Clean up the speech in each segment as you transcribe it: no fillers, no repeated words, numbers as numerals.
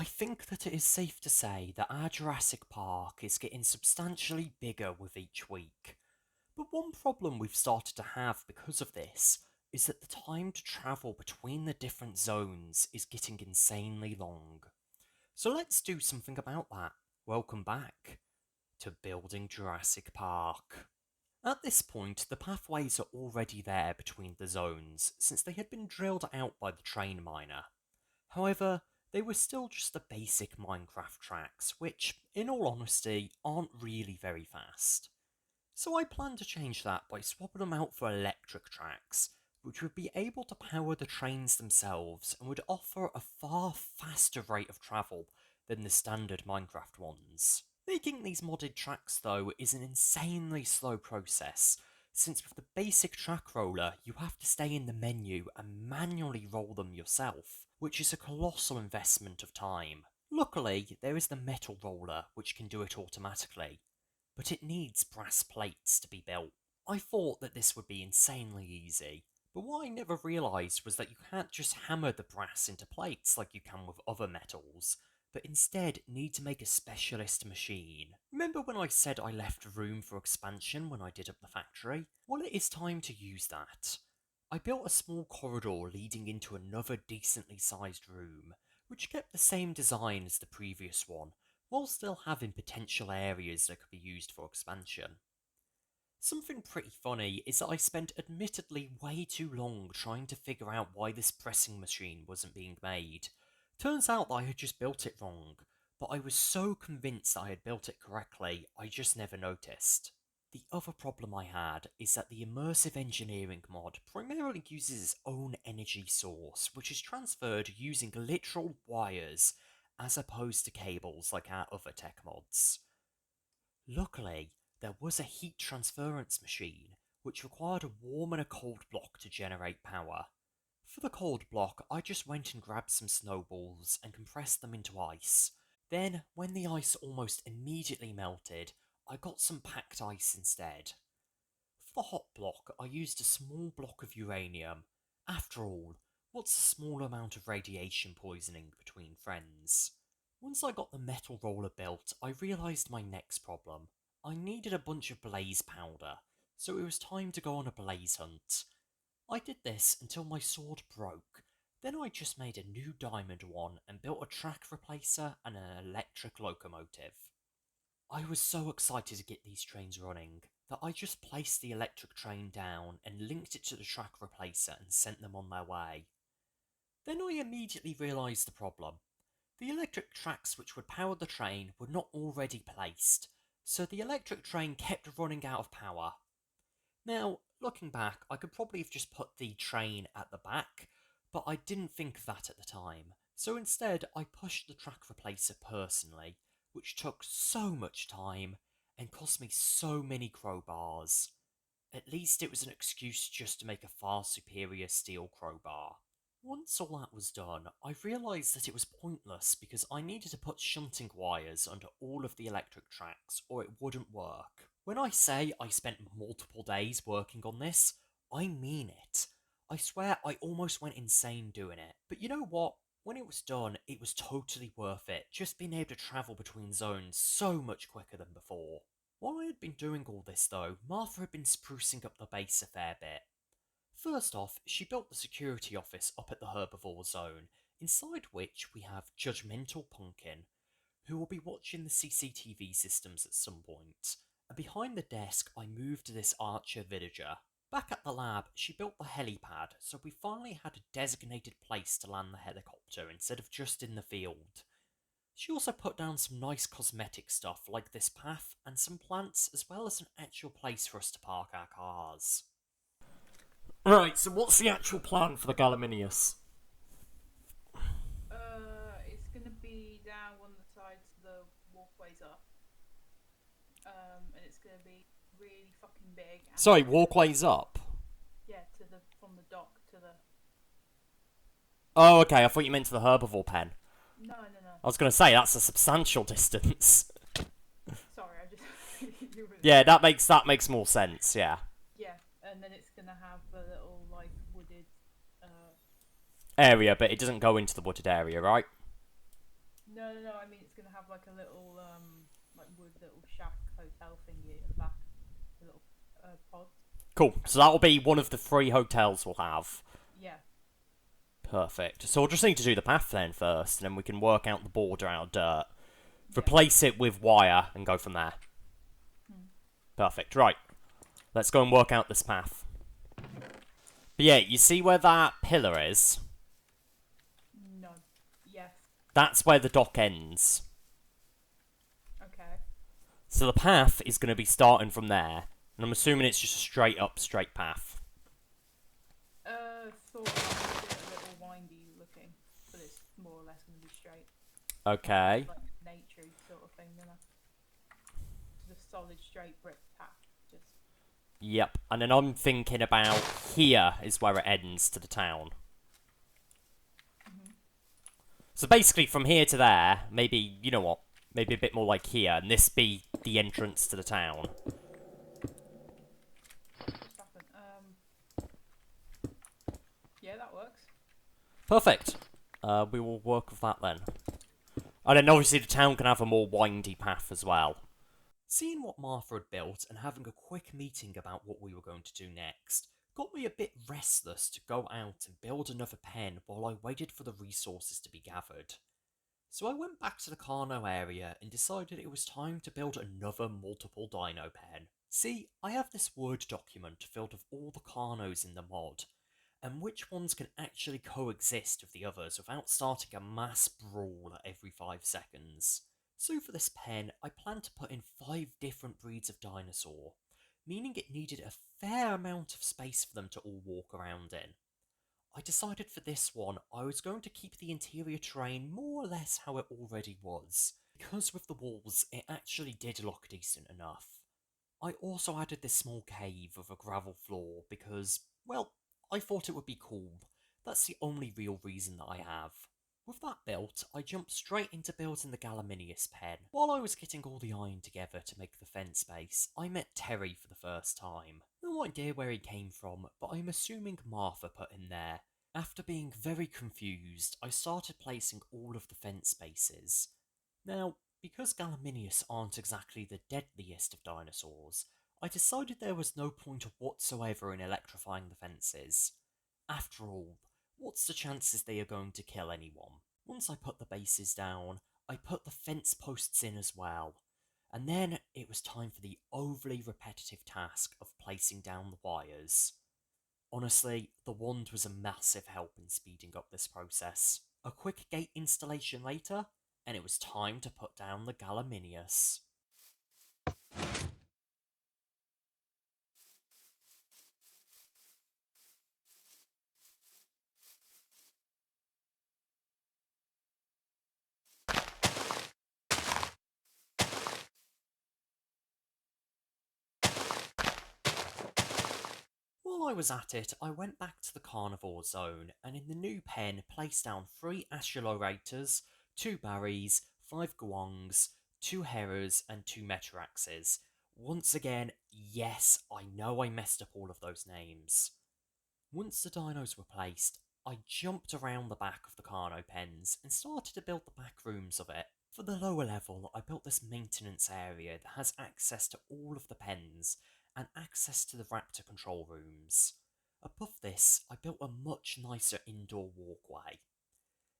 I think that it is safe to say that our Jurassic Park is getting substantially bigger with each week. But one problem we've started to have because of this is that the time to travel between the different zones is getting insanely long. So let's do something about that. Welcome back to Building Jurassic Park. At this point, the pathways are already there between the zones, since they had been drilled out by the train miner. However, they were still just the basic Minecraft tracks, which, in all honesty, aren't really very fast. So I plan to change that by swapping them out for electric tracks, which would be able to power the trains themselves and would offer a far faster rate of travel than the standard Minecraft ones. Making these modded tracks, though, is an insanely slow process, since with the basic track roller, you have to stay in the menu and manually roll them yourself, which is a colossal investment of time. Luckily, there is the metal roller, which can do it automatically, but it needs brass plates to be built. I thought that this would be insanely easy, but what I never realised was that you can't just hammer the brass into plates like you can with other metals, but instead need to make a specialist machine. Remember when I said I left room for expansion when I did up the factory? Well, it is time to use that. I built a small corridor leading into another decently sized room, which kept the same design as the previous one, while still having potential areas that could be used for expansion. Something pretty funny is that I spent admittedly way too long trying to figure out why this pressing machine wasn't being made. Turns out that I had just built it wrong, but I was so convinced that I had built it correctly, I just never noticed. The other problem I had is that the immersive engineering mod primarily uses its own energy source, which is transferred using literal wires as opposed to cables like our other tech mods. Luckily, there was a heat transference machine, which required a warm and a cold block to generate power. For the cold block, I just went and grabbed some snowballs and compressed them into ice. Then, when the ice almost immediately melted, I got some packed ice instead. For the hot block, I used a small block of uranium. After all, what's a small amount of radiation poisoning between friends? Once I got the metal roller built, I realised my next problem. I needed a bunch of blaze powder, so it was time to go on a blaze hunt. I did this until my sword broke. Then I just made a new diamond one and built a track replacer and an electric locomotive. I was so excited to get these trains running that I just placed the electric train down and linked it to the track replacer and sent them on their way. Then I immediately realised the problem. The electric tracks which would power the train were not already placed, so the electric train kept running out of power. Now, looking back, I could probably have just put the train at the back, but I didn't think of that at the time, so instead I pushed the track replacer personally, which took so much time and cost me so many crowbars. At least it was an excuse just to make a far superior steel crowbar. Once all that was done, I realised that it was pointless because I needed to put shunting wires under all of the electric tracks or it wouldn't work. When I say I spent multiple days working on this, I mean it. I swear I almost went insane doing it. But you know what? When it was done, it was totally worth it, just being able to travel between zones so much quicker than before. While I had been doing all this though, Martha had been sprucing up the base a fair bit. First off, she built the security office up at the herbivore zone, inside which we have Judgmental Pumpkin, who will be watching the CCTV systems at some point. And behind the desk, I moved this archer villager. Back at the lab, she built the helipad, so we finally had a designated place to land the helicopter instead of just in the field. She also put down some nice cosmetic stuff like this path and some plants, as well as an actual place for us to park our cars. Right, so what's the actual plan for the Gallimimus? It's gonna be down one of the sides the walkways are. And it's gonna be really fucking big. And Sorry, walkways up? yeah, to the from the dock to the. Oh, okay, I thought you meant to the herbivore pen. No, no, no. I was going to say, that's a substantial distance. Sorry, I just. You were Yeah, that makes more sense, yeah. Yeah, and then it's gonna have a little like wooded. Area, but it doesn't go into the wooded area, right? No. I mean, it's gonna have like a little like wood little shack hotel thingy at the back, a little pod. Cool. So that'll be one of the 3 hotels we'll have. Yeah. Perfect. So we'll just need to do the path then first, and then we can work out the border out of dirt. Yeah. Replace it with wire and go from there. Hmm. Perfect. Right. Let's go and work out this path. But yeah, you see where that pillar is? No. Yes. That's where the dock ends. Okay. So the path is going to be starting from there. And I'm assuming it's just a straight up, straight path. Sort of a little windy looking, but it's more or less gonna be straight. Okay. Like nature sort of thing, you know. Just a solid straight brick path. Just. Yep. And then I'm thinking about here is where it ends to the town. Mhm. So basically from here to there, maybe, you know what? Maybe a bit more like here, and this be the entrance to the town. Just happened. Yeah, that works. Perfect. We will work with that then. And then obviously the town can have a more windy path as well. Seeing what Martha had built and having a quick meeting about what we were going to do next got me a bit restless to go out and build another pen while I waited for the resources to be gathered. So I went back to the Carno area and decided it was time to build another multiple dino pen. See, I have this Word document filled with all the Carnos in the mod, and which ones can actually coexist with the others without starting a mass brawl every 5 seconds. So for this pen, I planned to put in 5 different breeds of dinosaur, meaning it needed a fair amount of space for them to all walk around in. I decided for this one I was going to keep the interior terrain more or less how it already was, because with the walls it actually did look decent enough. I also added this small cave with a gravel floor because, well, I thought it would be cool. That's the only real reason that I have. With that built, I jumped straight into building the Gallimimus pen. While I was getting all the iron together to make the fence base, I met Terry for the first time. No idea where he came from, but I'm assuming Martha put him there. After being very confused, I started placing all of the fence bases. Now, because Gallimimus aren't exactly the deadliest of dinosaurs, I decided there was no point whatsoever in electrifying the fences. After all, what's the chances they are going to kill anyone? Once I put the bases down, I put the fence posts in as well. And then it was time for the overly repetitive task of placing down the wires. Honestly, the wand was a massive help in speeding up this process. A quick gate installation later, and it was time to put down the Gallimimus. While I was at it, I went back to the carnivore zone, and in the new pen placed down 3 Astrolorators, 2 Barrys, 5 Guangs, 2 Heras, and 2 Metaraxes. Once again, yes, I know I messed up all of those names. Once the dinos were placed, I jumped around the back of the Carno pens and started to build the back rooms of it. For the lower level, I built this maintenance area that has access to all of the pens and access to the raptor control rooms. Above this, I built a much nicer indoor walkway.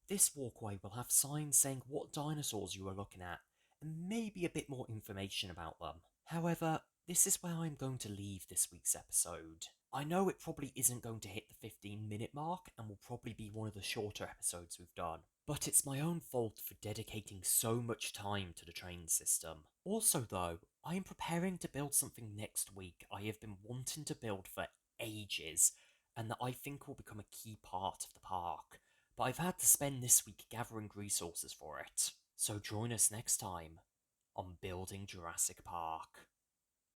This walkway will have signs saying what dinosaurs you are looking at, and maybe a bit more information about them. However, this is where I'm going to leave this week's episode. I know it probably isn't going to hit the 15-minute mark and will probably be one of the shorter episodes we've done, but it's my own fault for dedicating so much time to the train system. Also though, I am preparing to build something next week I have been wanting to build for ages, and that I think will become a key part of the park, but I've had to spend this week gathering resources for it. So join us next time on Building Jurassic Park.